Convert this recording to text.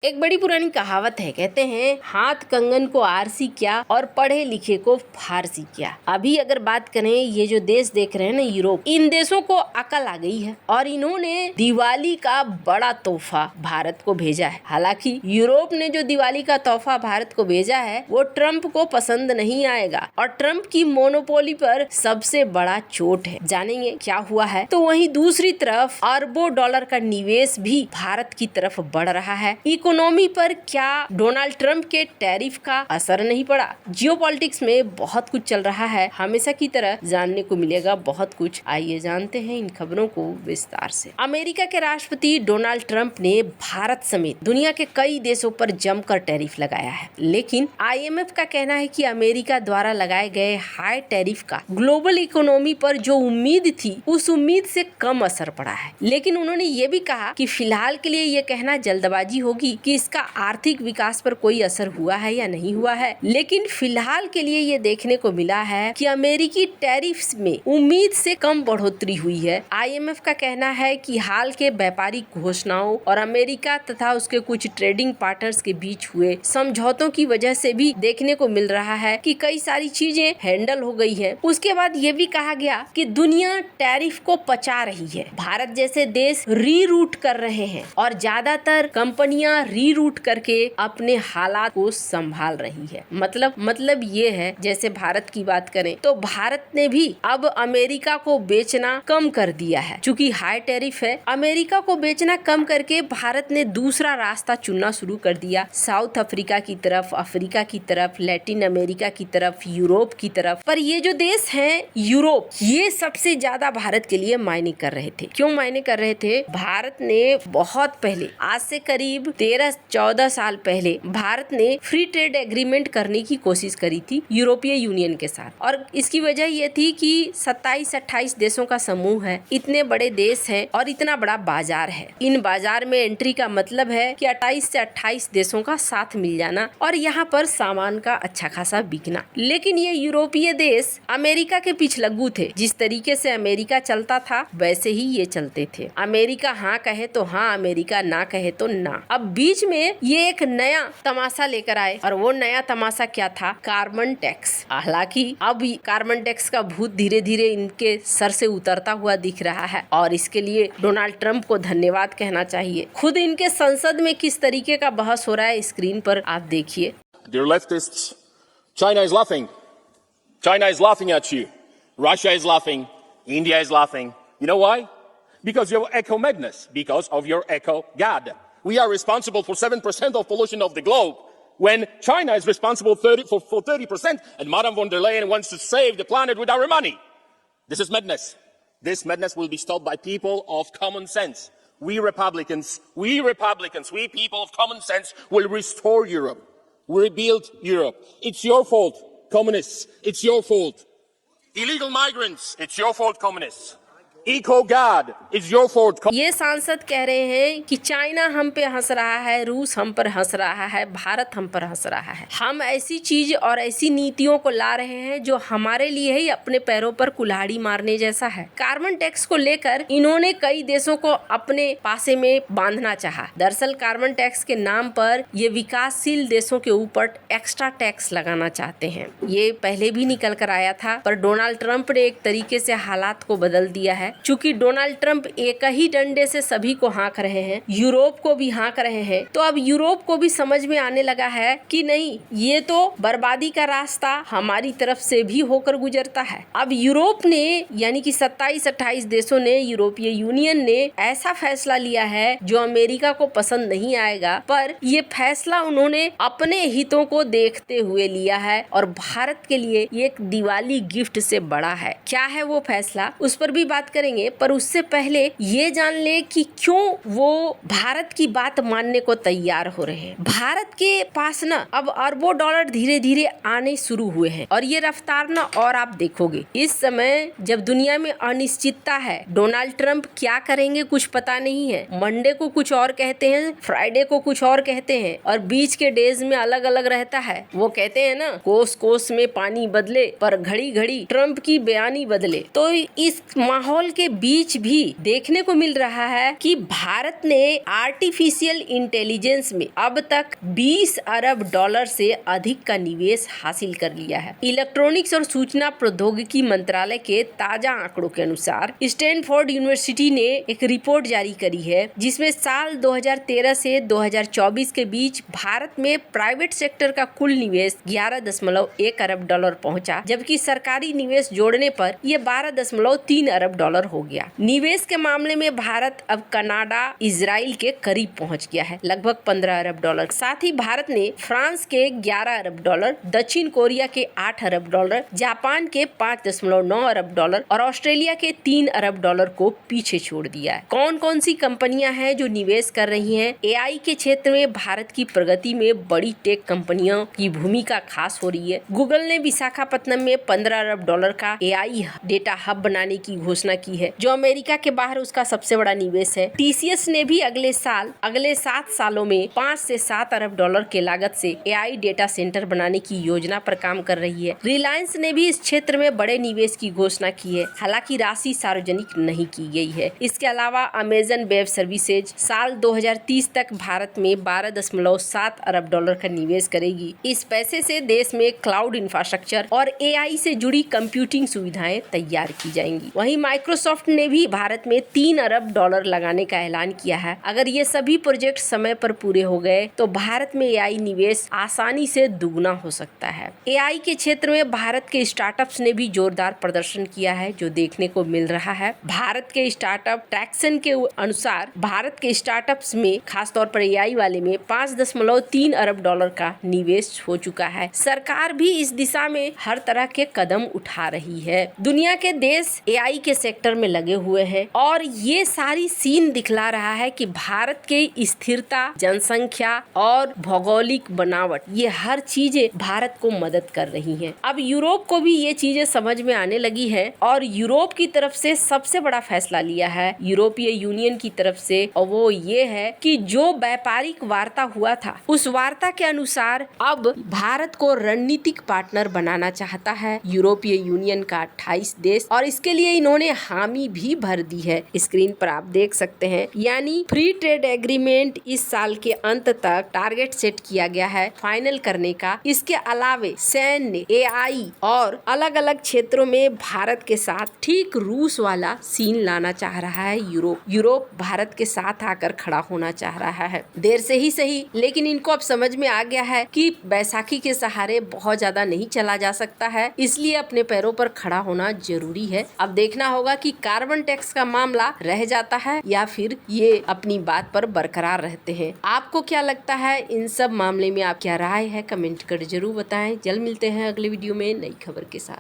एक बड़ी पुरानी कहावत है, कहते हैं हाथ कंगन को आरसी क्या और पढ़े लिखे को फारसी क्या। अभी अगर बात करें, ये जो देश देख रहे हैं ना यूरोप, इन देशों को अकल आ गई है और इन्होंने दिवाली का बड़ा तोहफा भारत को भेजा है। हालांकि यूरोप ने जो दिवाली का तोहफा भारत को भेजा है वो ट्रम्प को पसंद नहीं आएगा और ट्रम्प की मोनोपोली पर सबसे बड़ा चोट है। जानेंगे क्या हुआ है। तो वहीं दूसरी तरफ अरबों डॉलर का निवेश भी भारत की तरफ बढ़ रहा है। इकोनॉमी पर क्या डोनाल्ड ट्रंप के टैरिफ का असर नहीं पड़ा। जियोपॉलिटिक्स में बहुत कुछ चल रहा है, हमेशा की तरह जानने को मिलेगा बहुत कुछ। आइए जानते हैं इन खबरों को विस्तार से। अमेरिका के राष्ट्रपति डोनाल्ड ट्रंप ने भारत समेत दुनिया के कई देशों पर जमकर टैरिफ लगाया है, लेकिन IMF का कहना है कि अमेरिका द्वारा लगाए गए हाई टैरिफ का ग्लोबल इकोनॉमी पर जो उम्मीद थी उस उम्मीद से कम असर पड़ा है। लेकिन उन्होंने ये भी कहा कि फिलहाल के लिए ये कहना जल्दबाजी होगी कि इसका आर्थिक विकास पर कोई असर हुआ है या नहीं हुआ है। लेकिन फिलहाल के लिए ये देखने को मिला है कि अमेरिकी टैरिफ्स में उम्मीद से कम बढ़ोतरी हुई है। IMF का कहना है कि हाल के व्यापारिक घोषणाओं और अमेरिका तथा उसके कुछ ट्रेडिंग पार्टनर्स के बीच हुए समझौतों की वजह से भी देखने को मिल रहा है कि कई सारी चीजें हैंडल हो गई है। उसके बाद ये भी कहा गया कि दुनिया टैरिफ को पचा रही है। भारत जैसे देश रीरूट कर रहे हैं और ज्यादातर कंपनियां रीरूट करके अपने हालात को संभाल रही है। मतलब ये है, जैसे भारत की बात करें तो भारत ने भी अब अमेरिका को बेचना कम कर दिया है। चूंकि हाई टैरिफ है, अमेरिका को बेचना कम करके भारत ने दूसरा रास्ता चुनना शुरू कर दिया। साउथ अफ्रीका की तरफ, अफ्रीका की तरफ, लैटिन अमेरिका की तरफ, यूरोप की तरफ। पर ये जो देश है यूरोप, ये सबसे ज्यादा भारत के लिए मायने कर रहे थे। क्यों मायने कर रहे थे? भारत ने बहुत पहले, आज से करीब 13-14 साल पहले भारत ने फ्री ट्रेड एग्रीमेंट करने की कोशिश करी थी यूरोपीय यूनियन के साथ। और इसकी वजह ये थी कि 27-28 देशों का समूह है, इतने बड़े देश हैं और इतना बड़ा बाजार है। इन बाजार में एंट्री का मतलब है कि 28 से 28 देशों का साथ मिल जाना और यहाँ पर सामान का अच्छा खासा बिकना। लेकिन ये यूरोपीय देश अमेरिका के पिछलग्गू थे। जिस तरीके से अमेरिका चलता था वैसे ही ये चलते थे। अमेरिका हाँ कहे तो हाँ, अमेरिका ना कहे तो ना। अब बीच में ये एक नया तमाशा लेकर आए और वो नया तमाशा क्या था? Carbon tax. हालांकि अब कार्बन टैक्स का भूत धीरे धीरे इनके सर से उतरता हुआ दिख रहा है और इसके लिए डोनाल्ड ट्रंप को धन्यवाद कहना चाहिए। खुद इनके संसद में किस तरीके का बहस हो रहा है स्क्रीन पर आप देखिए। Dear leftists, China is laughing. China is laughing at you. Russia is laughing. India is laughing. You know why? Because you're eco madness. Because of your eco god. We are responsible for 7% of pollution of the globe, when China is responsible for 30%, and Madame von der Leyen wants to save the planet with our money. This is madness. This madness will be stopped by people of common sense. We Republicans, we people of common sense will restore Europe, rebuild Europe. It's your fault, communists. It's your fault. Illegal migrants, it's your fault, communists. Eco God, it's your fault. ये सांसद कह रहे हैं कि China हम पे हंस रहा है, रूस हम पर हंस रहा है, भारत हम पर हंस रहा है। हम ऐसी चीज और ऐसी नीतियों को ला रहे हैं जो हमारे लिए ही अपने पैरों पर कुल्हाड़ी मारने जैसा है। कार्बन टैक्स को लेकर इन्होंने कई देशों को अपने पासे में बांधना चाहा। दरअसल कार्बन टैक्स के नाम पर ये विकासशील देशों के ऊपर एक्स्ट्रा टैक्स लगाना चाहते हैं। ये पहले भी निकल कर आया था, पर डोनाल्ड ट्रंप ने एक तरीके से हालात को बदल दिया है। चूंकि डोनाल्ड ट्रंप एक ही डंडे से सभी को हाँक रहे हैं, यूरोप को भी हाँक रहे हैं, तो अब यूरोप को भी समझ में आने लगा है कि नहीं, ये तो बर्बादी का रास्ता हमारी तरफ से भी होकर गुजरता है। अब यूरोप ने, यानी कि 27-28 देशों ने, यूरोपीय यूनियन ने ऐसा फैसला लिया है जो अमेरिका को पसंद नहीं आएगा, पर ये फैसला उन्होंने अपने हितों को देखते हुए लिया है और भारत के लिए ये एक दिवाली गिफ्ट से बड़ा है। क्या है वो फैसला, उस पर भी बात करेंगे, पर उससे पहले ये जान ले कि क्यों वो भारत की बात मानने को तैयार हो रहे हैं। भारत के पास ना अब अरबों डॉलर धीरे धीरे आने शुरू हुए हैं और ये रफ्तार ना और आप देखोगे। इस समय जब दुनिया में अनिश्चितता है, डोनाल्ड ट्रंप क्या करेंगे कुछ पता नहीं है। मंडे को कुछ और कहते हैं, फ्राइडे को कुछ और कहते हैं और बीच के डेज में अलग अलग रहता है। वो कहते हैं ना, कोस कोस में पानी बदले पर घड़ी घड़ी ट्रंप की बयानी बदले। तो इस माहौल पेट्रोल के बीच भी देखने को मिल रहा है कि भारत ने आर्टिफिशियल इंटेलिजेंस में अब तक 20 अरब डॉलर से अधिक का निवेश हासिल कर लिया है। इलेक्ट्रॉनिक्स और सूचना प्रौद्योगिकी मंत्रालय के ताजा आंकड़ों के अनुसार स्टैनफोर्ड यूनिवर्सिटी ने एक रिपोर्ट जारी करी है जिसमें साल 2013 से 2024 के बीच भारत में प्राइवेट सेक्टर का कुल निवेश 11.1 अरब डॉलर पहुंचा, जबकि सरकारी निवेश जोड़ने पर यह 12.3 अरब डॉलर हो गया। निवेश के मामले में भारत अब कनाडा, इजराइल के करीब पहुंच गया है, लगभग 15 अरब डॉलर। साथ ही भारत ने फ्रांस के 11 अरब डॉलर, दक्षिण कोरिया के 8 अरब डॉलर, जापान के 5.9 अरब डॉलर और ऑस्ट्रेलिया के 3 अरब डॉलर को पीछे छोड़ दिया है। कौन कौन सी कंपनियां हैं जो निवेश कर रही हैं? एआई के क्षेत्र में भारत की प्रगति में बड़ी टेक कंपनियों की भूमिका खास हो रही है। गूगल ने विशाखापत्तनम में 15 अरब डॉलर का एआई डेटा हब बनाने की घोषणा की है, जो अमेरिका के बाहर उसका सबसे बड़ा निवेश है। टीसीएस ने भी अगले 7 सालों में 5 से 7 अरब डॉलर के लागत से एआई डेटा सेंटर बनाने की योजना पर काम कर रही है। रिलायंस ने भी इस क्षेत्र में बड़े निवेश की घोषणा की है, हालांकि राशि सार्वजनिक नहीं की गई है। इसके अलावा अमेजन वेब सर्विसेज साल 2030 तक भारत में 12.7 अरब डॉलर का निवेश करेगी। इस पैसे से देश में क्लाउड इंफ्रास्ट्रक्चर और एआई से जुड़ी कंप्यूटिंग सुविधाएं तैयार की जाएंगी। वहीं माइक्रोसॉफ्ट ने भी भारत में 3 अरब डॉलर लगाने का ऐलान किया है। अगर ये सभी प्रोजेक्ट समय पर पूरे हो गए तो भारत में एआई निवेश आसानी से दुगना हो सकता है। एआई के क्षेत्र में भारत के स्टार्टअप्स ने भी जोरदार प्रदर्शन किया है, जो देखने को मिल रहा है। भारत के स्टार्टअप ट्रैक्सन के अनुसार भारत के स्टार्टअप्स में खासतौर पर एआई वाले में 5.3 अरब डॉलर का निवेश हो चुका है। सरकार भी इस दिशा में हर तरह के कदम उठा रही है। दुनिया के देश एआई के सेक्टर में लगे हुए हैं और ये सारी सीन दिखला रहा है कि भारत के स्थिरता, जनसंख्या और भौगोलिक बनावट, ये हर चीजें भारत को मदद कर रही हैं। अब यूरोप को भी ये चीजें समझ में आने लगी है और यूरोप की तरफ से सबसे बड़ा फैसला लिया है यूरोपीय यूनियन की तरफ से, और वो ये है कि जो व्यापारिक वार्ता हुआ था उस वार्ता के अनुसार अब भारत को रणनीतिक पार्टनर बनाना चाहता है यूरोपीय यूनियन का 28 देश, और इसके लिए इन्होंने हामी भी भर दी है। स्क्रीन पर आप देख सकते हैं, यानी फ्री ट्रेड एग्रीमेंट इस साल के अंत तक टारगेट सेट किया गया है फाइनल करने का। इसके अलावे सैन्य, एआई और अलग अलग क्षेत्रों में भारत के साथ ठीक रूस वाला सीन लाना चाह रहा है यूरोप भारत के साथ आकर खड़ा होना चाह रहा है। देर से ही सही, लेकिन इनको अब समझ में आ गया है कि बैसाखी के सहारे बहुत ज्यादा नहीं चला जा सकता है, इसलिए अपने पैरों पर खड़ा होना जरूरी है। अब देखना होगा कि कार्बन टैक्स का मामला रह जाता है या फिर ये अपनी बात पर बरकरार रहते हैं। आपको क्या लगता है इन सब मामले में? आप क्या राय है कमेंट कर जरूर बताएं। जल्द मिलते हैं अगले वीडियो में नई खबर के साथ।